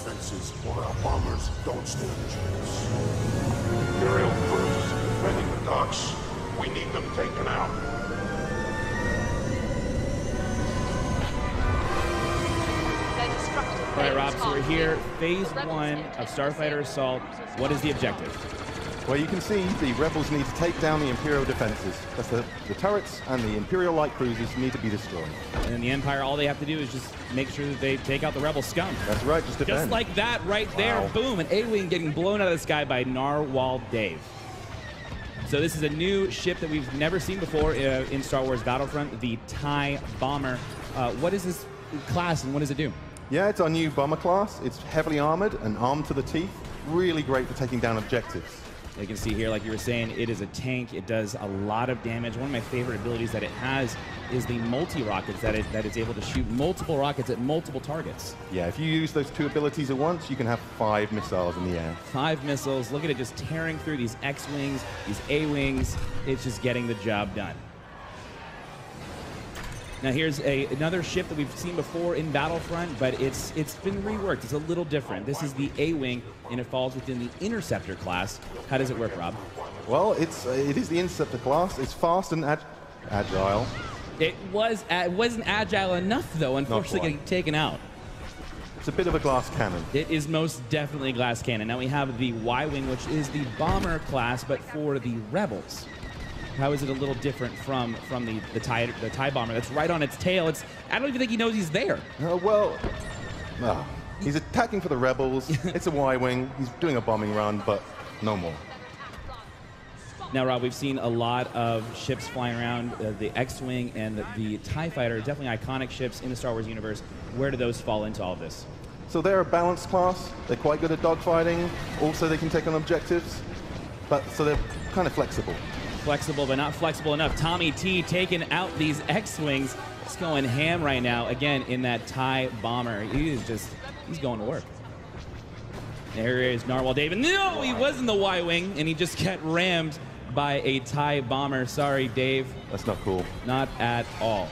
defenses, or our bombers don't stand a chance. Imperial cruisers are defending the docks. We need them taken out. All right, Rob, so we're here, phase 1 of Starfighter Assault. What is the objective? Well, you can see the rebels need to take down the Imperial defenses. That's the turrets and the Imperial light cruisers need to be destroyed. And then the Empire, all they have to do is just make sure that they take out the rebel scum. That's right, just defend. Just like that right there. Boom, an A-Wing getting blown out of the sky by Narwhal Dave. So this is a new ship that we've never seen before in Star Wars Battlefront, the TIE Bomber. What is this class and what does it do? Yeah, it's our new bomber class. It's heavily armored and armed to the teeth. Really great for taking down objectives. You can see here, like you were saying, it is a tank. It does a lot of damage. One of my favorite abilities that it has is the multi-rockets, that it's able to shoot multiple rockets at multiple targets. Yeah, if you use those 2 abilities at once, you can have 5 missiles in the air. 5 missiles. Look at it just tearing through these X-Wings, these A-Wings. It's just getting the job done. Now here's another ship that we've seen before in Battlefront, but it's been reworked. It's a little different. This is the A-Wing, and it falls within the Interceptor class. How does it work, Rob? Well, it is the Interceptor class. It's fast and agile. It wasn't agile enough, though, unfortunately, getting taken out. It's a bit of a glass cannon. It is most definitely a glass cannon. Now we have the Y-Wing, which is the bomber class, but for the rebels. How is it a little different from the TIE Bomber that's right on its tail? I don't even think he knows he's there. He's attacking for the rebels. It's a Y-Wing. He's doing a bombing run, but no more. Now, Rob, we've seen a lot of ships flying around. The X-Wing and the TIE Fighter, definitely iconic ships in the Star Wars universe. Where do those fall into all of this? So they're a balanced class. They're quite good at dogfighting. Also, they can take on objectives. So they're kind of flexible. Flexible, but not flexible enough. Tommy T taking out these X-Wings. He's going ham right now, again, in that TIE Bomber. He's going to work. There is Narwhal Dave. No, he was in the Y-Wing, and he just got rammed by a TIE Bomber. Sorry, Dave. That's not cool. Not at all.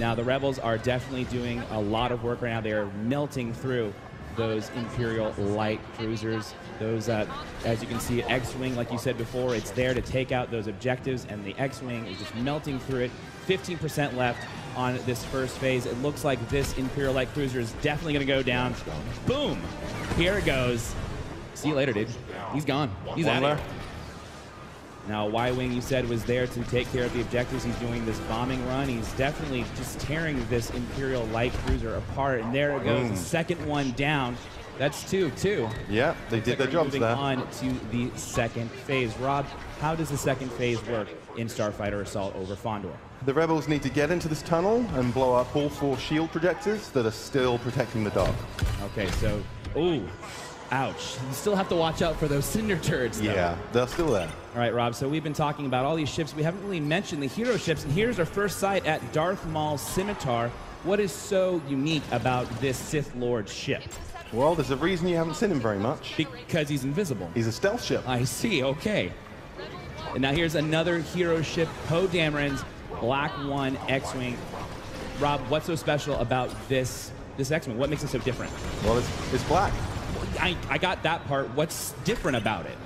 Now, the Rebels are definitely doing a lot of work right now. They are melting through those Imperial light cruisers. Those, as you can see, X-Wing, like you said before, it's there to take out those objectives, and the X-Wing is just melting through it. 15% left on this first phase. It looks like this Imperial light cruiser is definitely going to go down. Boom! Here it goes. See you later, dude. He's gone. He's out of here. Now, Y-Wing, you said, was there to take care of the objectives. He's doing this bombing run. He's definitely just tearing this Imperial light cruiser apart. And there it goes, the second one down. That's two. Yeah, they did their jobs there. Moving on to the second phase. Rob, how does the second phase work in Starfighter Assault over Fondor? The rebels need to get into this tunnel and blow up all 4 shield projectors that are still protecting the dock. Okay, so, ooh, ouch. You still have to watch out for those cinder turrets, though. Yeah, they're still there. All right, Rob, so we've been talking about all these ships. We haven't really mentioned the hero ships, and here's our first sight at Darth Maul's Scimitar. What is so unique about this Sith Lord ship? Well, there's a reason you haven't seen him very much. Because he's invisible. He's a stealth ship. I see, okay. And now here's another hero ship, Poe Dameron's Black 1 X-Wing. Rob, what's so special about this X-Wing? What makes it so different? Well, it's black. I got that part. What's different about it?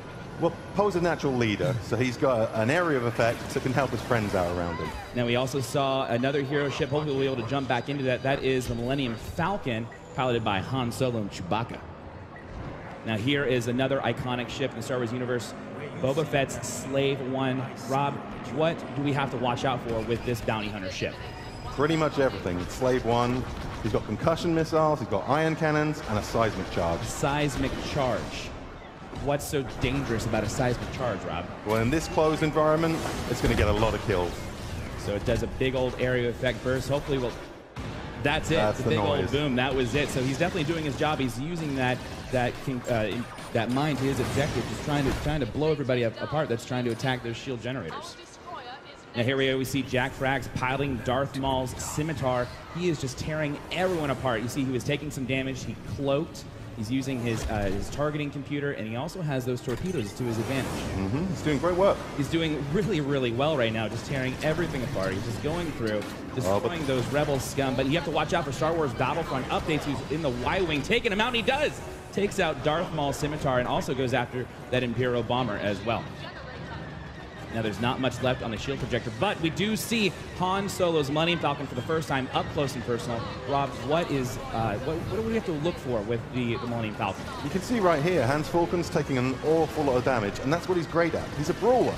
Well, Poe's a natural leader, so he's got an area of effect that can help his friends out around him. Now, we also saw another hero ship. Hopefully we'll be able to jump back into that. That is the Millennium Falcon, piloted by Han Solo and Chewbacca. Now, here is another iconic ship in the Star Wars universe, Boba Fett's Slave 1. Rob, what do we have to watch out for with this bounty hunter ship? Pretty much everything. It's Slave 1. He's got concussion missiles, he's got ion cannons, and a seismic charge. Seismic charge. What's so dangerous about a seismic charge, Rob? Well, in this closed environment, it's going to get a lot of kills. So it does a big old area effect burst. Hopefully we'll... That's it. That's the the big noise. Old boom. That was it. So he's definitely doing his job. He's using that mine to his objective, just trying to blow everybody apart that's trying to attack those shield generators. Now here we go. We see Jack Frags piloting Darth Maul's Scimitar. He is just tearing everyone apart. You see he was taking some damage. He cloaked. He's using his targeting computer, and he also has those torpedoes to his advantage. He's doing great work. He's doing really, really well right now, just tearing everything apart. He's just going through, destroying those rebel scum. But you have to watch out for Star Wars Battlefront updates. Who's in the Y-Wing, taking him out, and he does! Takes out Darth Maul's scimitar and also goes after that Imperial bomber as well. Now, there's not much left on the shield projector, but we do see Han Solo's Millennium Falcon for the first time up close and personal. Rob, what do we have to look for with the Millennium Falcon? You can see right here, Hans Falcon's taking an awful lot of damage, and that's what he's great at. He's a brawler.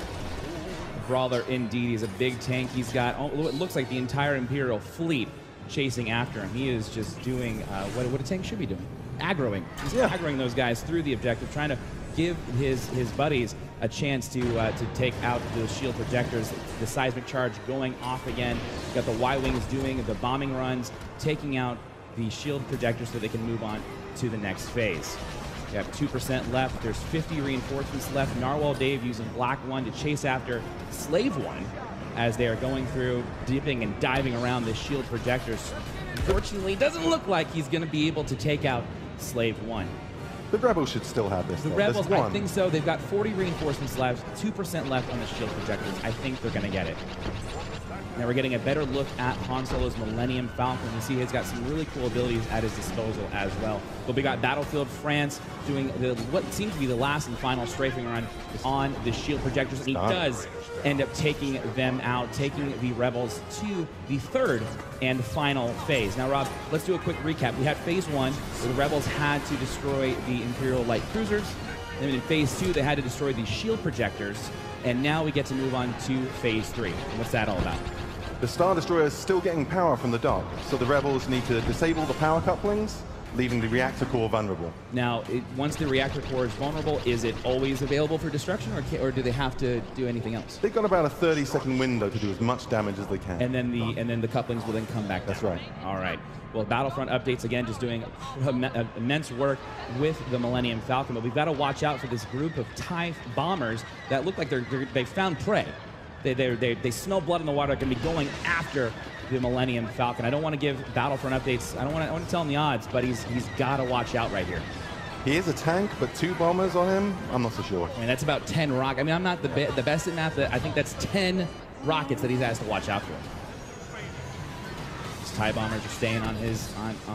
Brawler indeed. He's a big tank. He's got, it looks like the entire Imperial fleet chasing after him. He is just doing what a tank should be doing. Aggroing. He's aggroing those guys through the objective, trying to give his buddies a chance to take out those shield projectors. The seismic charge going off again. Got the Y-Wings doing the bombing runs, taking out the shield projectors so they can move on to the next phase. We have 2% left. There's 50 reinforcements left. Narwhal Dave using Black 1 to chase after Slave 1 as they are going through, dipping and diving around the shield projectors. Unfortunately, it doesn't look like he's going to be able to take out Slave 1. The Rebels should still have this. The Rebels, I think so. They've got 40 reinforcements left, 2% left on the shield projectors. I think they're going to get it. Now we're getting a better look at Han Solo's Millennium Falcon. You see he's got some really cool abilities at his disposal as well. But we got Battlefield France doing what seems to be the last and final strafing run on the shield projectors. And he does end up taking them out, taking the Rebels to the third and final phase. Now, Rob, let's do a quick recap. We had phase 1, where the Rebels had to destroy the Imperial light cruisers. Then in phase 2, they had to destroy the shield projectors. And now we get to move on to phase 3. What's that all about? The Star Destroyer is still getting power from the dock, so the Rebels need to disable the power couplings, leaving the reactor core vulnerable. Now, once the reactor core is vulnerable, is it always available for destruction, or do they have to do anything else? They've got about a 30-second window to do as much damage as they can. And then the couplings will then come back down. That's right. All right. Well, Battlefront updates, again, just doing immense work with the Millennium Falcon. But we've got to watch out for this group of TIE bombers that look like they found prey. They smell blood in the water. They're going to be going after the Millennium Falcon. I don't want to give Battlefront updates. I want to tell him the odds, but he's got to watch out right here. He is a tank, but 2 bombers on him, I'm not so sure. I mean, that's about 10 rockets. I mean, I'm not the best at math. I think that's 10 rockets that he has to watch out for. These TIE bombers are staying on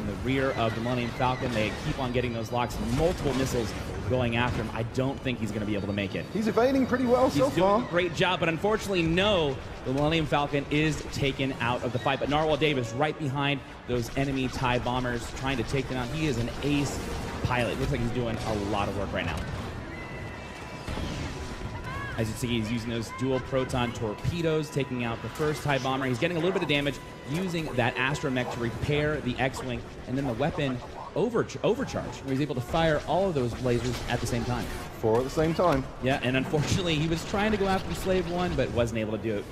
the rear of the Millennium Falcon. They keep on getting those locks. Multiple missiles going after him. I don't think he's going to be able to make it. He's evading pretty well so far. He's doing a great job, but unfortunately, no, the Millennium Falcon is taken out of the fight. But Narwhal Dave is right behind those enemy TIE bombers, trying to take them out. He is an ace pilot. Looks like he's doing a lot of work right now. As you see, he's using those dual proton torpedoes, taking out the first TIE bomber. He's getting a little bit of damage using that astromech to repair the X-Wing, and then the weapon overcharge, where he's able to fire all of those lasers at the same time. 4 at the same time. Yeah, and unfortunately, he was trying to go after Slave 1, but wasn't able to do it.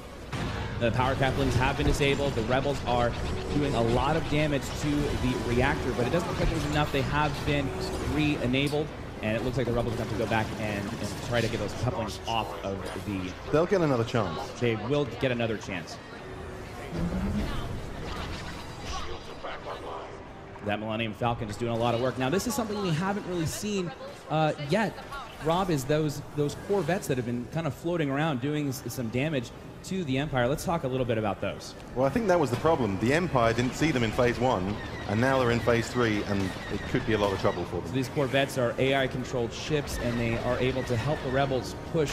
The power couplings have been disabled. The Rebels are doing a lot of damage to the reactor, but it doesn't look like there's enough. They have been re-enabled, and it looks like the Rebels have to go back and try to get those couplings off of the... They'll get another chance. They will get another chance. That Millennium Falcon is doing a lot of work. Now, this is something we haven't really seen yet, Rob, is those Corvettes that have been kind of floating around doing some damage to the Empire. Let's talk a little bit about those. Well, I think that was the problem. The Empire didn't see them in phase 1, and now they're in phase 3, and it could be a lot of trouble for them. So these Corvettes are AI-controlled ships, and they are able to help the Rebels push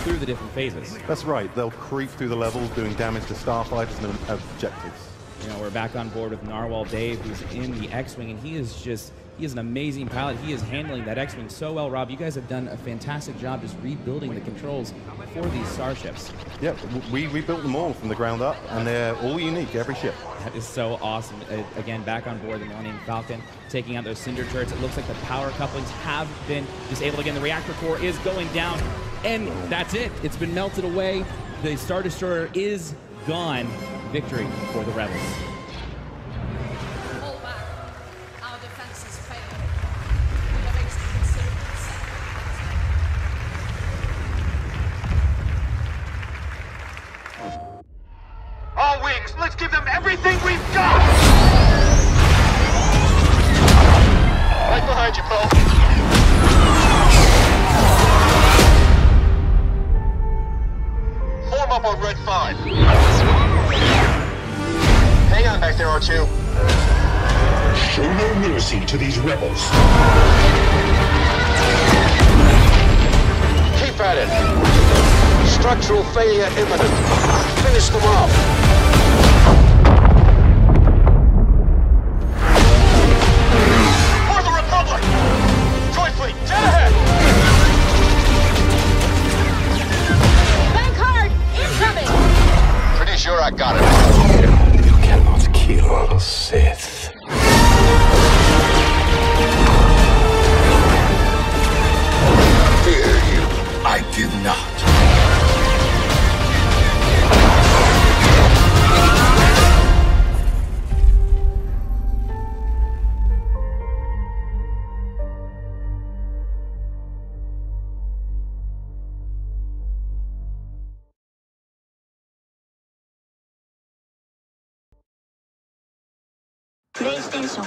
through the different phases. That's right. They'll creep through the levels, doing damage to starfighters and objectives. You know, we're back on board with Narwhal Dave, who's in the X-Wing, and he is an amazing pilot. He is handling that X-Wing so well. Rob, you guys have done a fantastic job just rebuilding the controls for these starships. Yep, we rebuilt them all from the ground up, and they're all unique, every ship. That is so awesome. Again, back on board the Millennium Falcon, taking out those cinder turrets. It looks like the power couplings have been disabled again. The reactor core is going down, and that's it. It's been melted away. The Star Destroyer is gone. Victory for the Rebels. Fall back. Our defenses failed. We have reached considerable setbacks. All wings, let's give them everything we've got! Right behind behind you, Pro. Form up on Red 5. Hang on back there, R2. Show no mercy to these rebels. Keep at it. Structural failure imminent. Finish them off. For the Republic! Joy Fleet, dead ahead! Bank hard! Incoming! Pretty sure I got it. You cannot kill Sith. Fear you. I do not. PlayStation